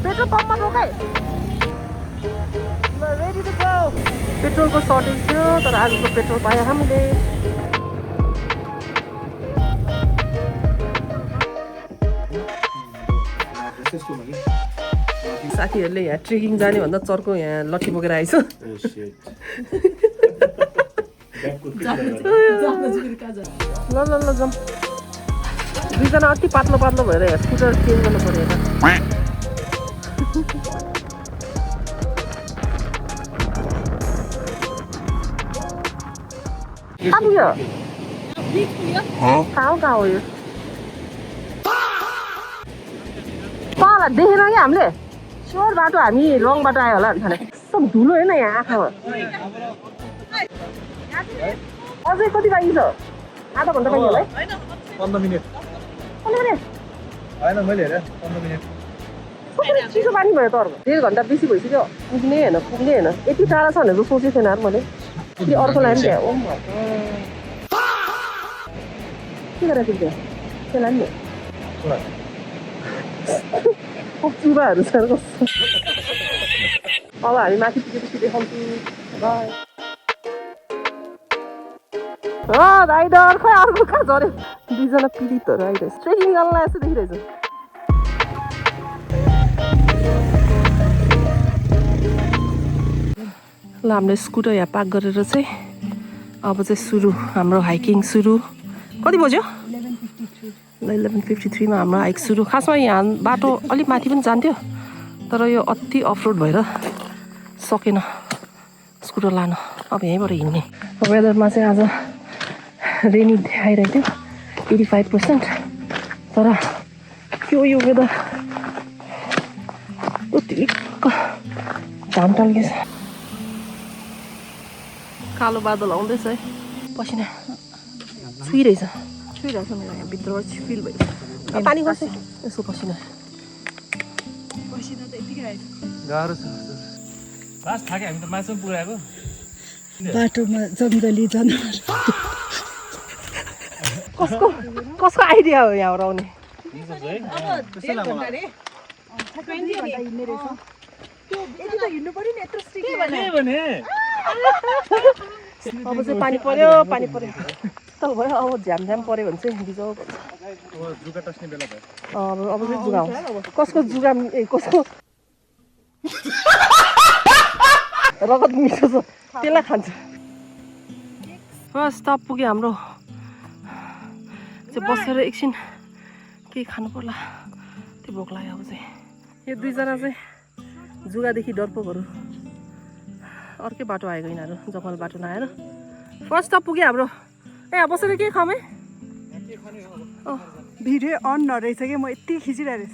petrol पम्पमा रोकै ready to go पेट्रोलको shortage थियो तर आजको पेट्रोल पायो हामीले साथीहरूले यहाँ ट्रेकिङ जाने भन्दा चर्को यहाँ लट्ठी बोकेर आइछ ल ल ल जाउँ दुईजना अति पातलो पातलो भएर यहाँ स्कुटर चेन्ज गर्नु पर्यो कहाँ हो यो तल देखेन क्या हामीले स्योर बाटो हामी रङ बाटो आयो होला भने सब धुलो होइन यहाँ आँखामा अझै कति बाँकी छ आधा घन्टा बाँकी होला है 15 मिनेट होइन मैले हेरेँ 15 मिनेट चिसो पानी भयो त अर्को 1.5 घन्टा बेसी भइसक्यो पुग्ने होइन यति टाढा छ भनेर सोचेको थिएन मैले कि अर्को लाइन त्यहाँ ओ के गरेर पुग्यो त्यो लाइन नि चुराहरू छ अब हामी माथि पुगेपछि देखाउँछु बाई राइडर खै अर्को कहाँ झऱ्यो दुईजना पीडितहरू आइरहेछ ट्रेकिङ गर्नलाई यस्तो देखिरहेछ ल हामीले स्कुटर यहाँ पार्क गरेर चाहिँ अब चाहिँ सुरु हाम्रो हाइकिङ सुरु कति बज्यो 11:53 मा हाम्रो हाइक सुरु खासमा यहाँ बाटो अलिक माथि पनि जान्थ्यो तर यो अति अफरोड भएर सकेन स्कुटर लानु अब यहीँबाट हिँड्ने वेदरमा चाहिँ आज रेनी देखाइरहेको थियो 85% तर यो वेदर उत्तिक्क घाम टल्केछ कालो बादल आउँदैछ है पसिना छुइरहेछ मलाई यहाँ भित्रबाट फिल भयो पानी खस्छ यसको पसिना त यतिकै आएछ गाह्रो छ लास्ट थाके हामी त मासु पनि पुऱ्याएको बाटोमा जङ्गली जनावर कसको आइडिया हो यहाँबाट आउने अब चाहिँ पानी पर्यो तल भयो अब झ्याम पऱ्यो भने चाहिँ बिजाउ पर्छ जुका टस्ने बेला भयो अब चाहिँ जुगा आउँछ कसको जुगा कसको रगत मिठो छ त्यसलाई खान्छ फर्स्ट स्टप पुग्यो हाम्रो चाहिँ बसेर एकछिन केही खानु पर्ला त्यो भोक लाग्यो अब चाहिँ यो दुईजना चाहिँ जुगादेखि डरपोकहरू अर्कै बाटो आएको यिनीहरू जङ्गल बाटो नआएर फर्स्ट स्टप पुग्यो हाम्रो ए बसेर के खाऊँ है भिडियो अन नरहेछ कि म यति खिचिरहेको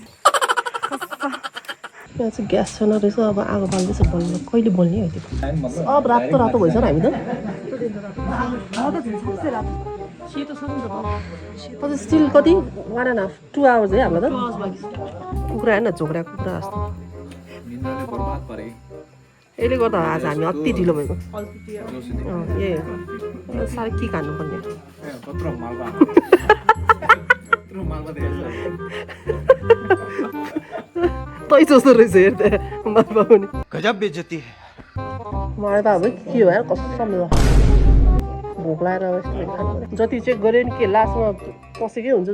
यहाँ चाहिँ ग्यास छैन रहेछ अब आगो बाल्दैछ बल्ल कहिले बल्ने हो त्यो अब रातो भइसक्यो हामी त अझै स्टिल कति 1.5 2 आवर्स है हाम्रो त कुखुरा होइन झोक्रा कुखुरा जस्तो यसले गर्दा आज हामी अति ढिलो भएको साह्रै के खानुपर्ने तै जस्तो रहेछ हेर्दा मालबा पनि गजब बेइज्जती मालबा अब के हो यार कसम भोक लागेर जति चेक गऱ्यो नि के लास्टमा पसेकै हुन्छ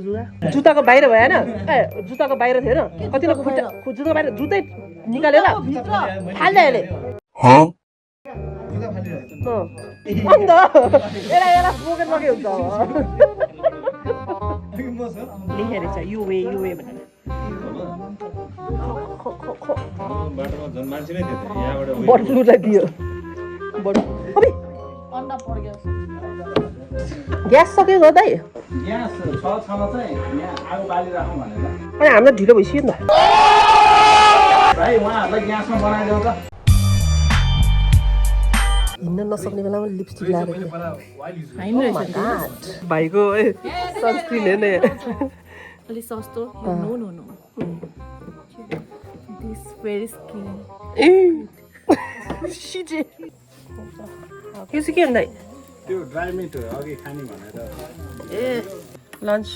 जुत्ताको बाहिर भयो होइन ए जुत्ताको बाहिर थियो होइन कतिलाई जुत्ताको बाहिर जुत्तै निकालेर फाल्दै अहिले अन्त यसलाई पोकेटमा के हुन्छ लेखेर छ यो वे भनेर बटलुलाई दियो ग्यास सक्यो गर्दै अनि हामीलाई ढिलो भइसक्यो नि त हिँड्न नसक्ने बेलामा लिपस्टिक लगाएर भाइको सनस्क्रिन हेर्ने अलिक सस्तो नो दिस भेरी स्किन सिजे के चाहिँ के भन्दै त्यो ड्राई मिट अघि खाने भनेर ए लन्च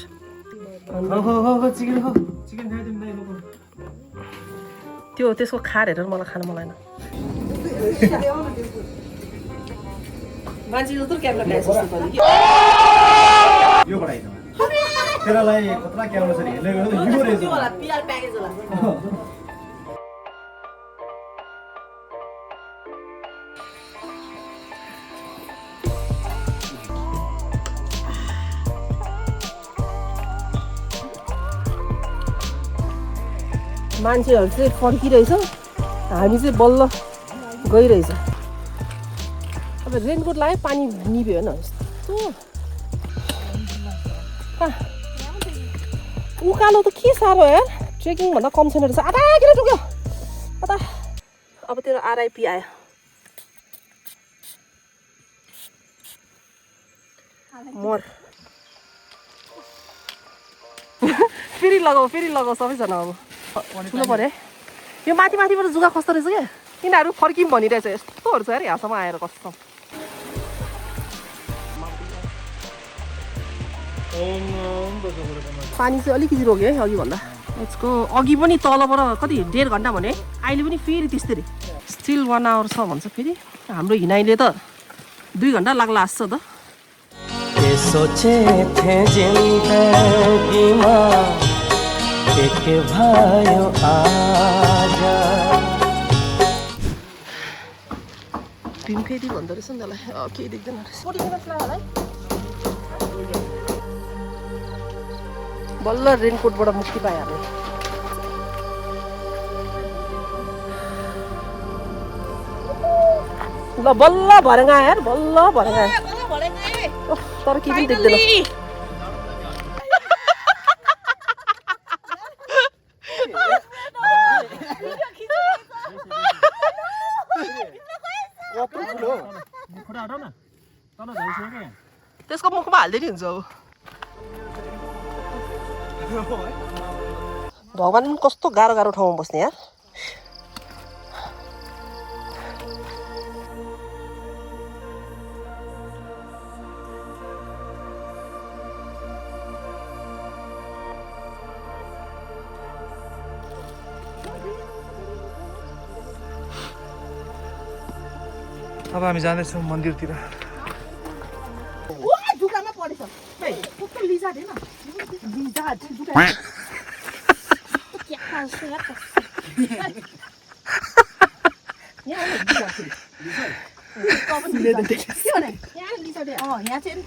हो चिकन हो चिकन खाइदिउँ दाइ लोकल त्यो त्यसको खार हेरेर मलाई खान मन लागेन मान्छे जस्तो क्यामेरा ल्याएछ जस्तो त यो बढाइदिनु तेरालाई कत्रा क्यामेरा छ हेर्दै गर्दा यो रहेछ होला पिआर प्याकेज होला मान्छेहरू चाहिँ फर्किरहेछ हामी चाहिँ बल्ल गइरहेछ अब रेनकोट लगायो पानी निभ्यो होइन यस्तो उकालो त के साह्रो यार ट्रेकिङ भन्दा कम छैन रहेछ आधा किन टुक्यो अता अब तेरो आरआइपी आयो मर फेरि लगाऊ सबैजना अब ठुलो पऱ्यो है यो माथिबाट जुगा खस्दो रहेछ क्या यिनीहरू फर्किम भनिरहेछ यस्तोहरू छ अरे यहाँसम्म आएर कस्तो पानी चाहिँ अलिकति रोक्यो है अघि भन्दा यसको अघि पनि तलबाट कति 1.5 घन्टा भने अहिले पनि फेरि त्यस्तै स्टिल 1 आवर छ भन्छ फेरि हाम्रो हिँडाइले त 2 घन्टा लाग्ला जस्तो त भीम फेरि भन्दो रहेछ नि त्यसलाई केही देख्दैन रहेछ बल्ल रेनकोटबाट मुक्ति पायो हामी ल बल्ल भरेगा यार बल्ल भरेगा तर केही पनि देख्दैन त्यसको मुखमा हाल्दै नि हुन्छ अब भगवान पनि कस्तो गाह्रो ठाउँमा बस्ने यार अब हामी जाँदैछौँ मन्दिरतिर ढुकामा परेछ लिजा दिएन लिजा यहाँ चाहिँ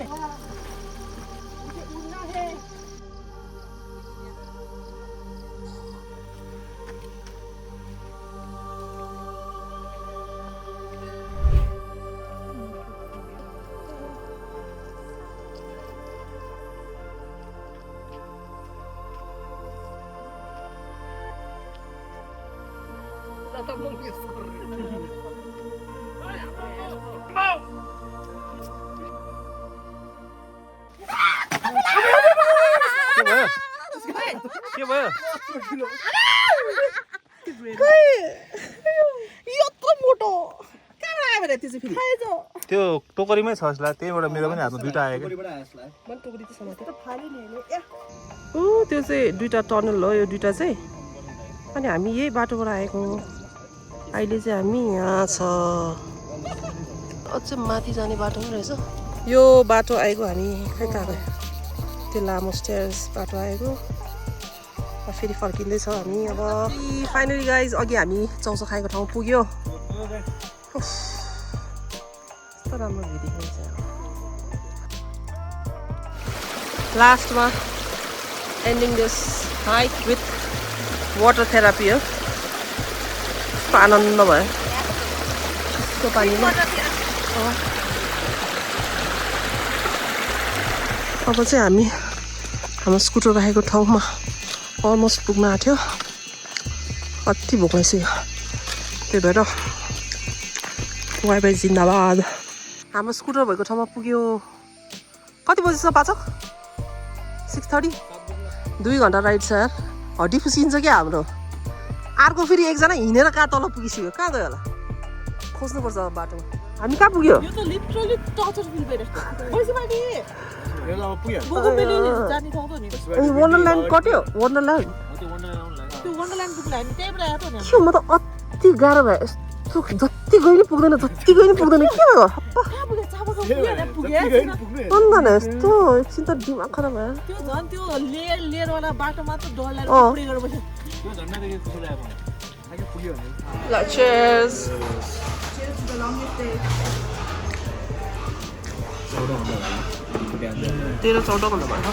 के भयो यत्रो मोटो कहाँ आयो भने त्यो चाहिँ फेरि त्यो टोकरीमै छ जसलाई त्यहीबाट मेरो पनि हातमा 2टा आयो त्यो चाहिँ 2टा टनल हो यो 2टा चाहिँ अनि हामी यही बाटोबाट आएको अहिले चाहिँ हामी यहाँ छ अझै माथि जाने बाटो पनि रहेछ यो बाटो आएको हामी खै त त्यो लामो स्टेयर्स बाटो आएको फेरि फर्किँदैछ हामी अब फाइनली गाइज अघि हामी चौसो खाएको ठाउँ पुग्यो कस्तो राम्रो भ्यू देखिन्छ लास्टमा ending this hike with water therapy हो कस्तो आनन्द भयो कस्तो पानीमा अब चाहिँ हामी हाम्रो स्कुटर राखेको ठाउँमा अलमोस्ट पुग्न आँट्यो कति भोक लागिसक्यो त्यही भएर वाइफाई जिन्दाबाद हाम्रो स्कुटर भएको ठाउँमा पुग्यो कति बजी छ पाचक 6:30 2 घन्टा राइड छ यार हड्डी फुसिन्छ क्या हाम्रो अर्को फेरि एकजना हिँडेर कहाँ तल पुगिसक्यो कहाँ गयो होला खोज्नुपर्छ अब बाटोमा हामी कहाँ पुग्यो यो त लिटरली टर्चर फिल भइरहेको पुग्यो बोगोबेली जाने ठाउँ त नि वन्डरल्यान्ड कट्यो वन्डरल्यान्ड त्यो वन्डरल्यान्ड पुग्नु हामी त्यहीबाट आएको नि के हो म त अति गाह्रो भयो यस्तो जति गए नि पुग्दैन जति गए नि पुग्दैन के भयो हप्पा कहाँ पुगे चापाको पुगे अन्त न यस्तो एकछिन त दिमाग खराब भयो त्यो झन् त्यो लेयरवाला बाटो मात्र डर लागेर पुरै गरेर बस्यो ल cheers तेह्र 14 भन्दा भयो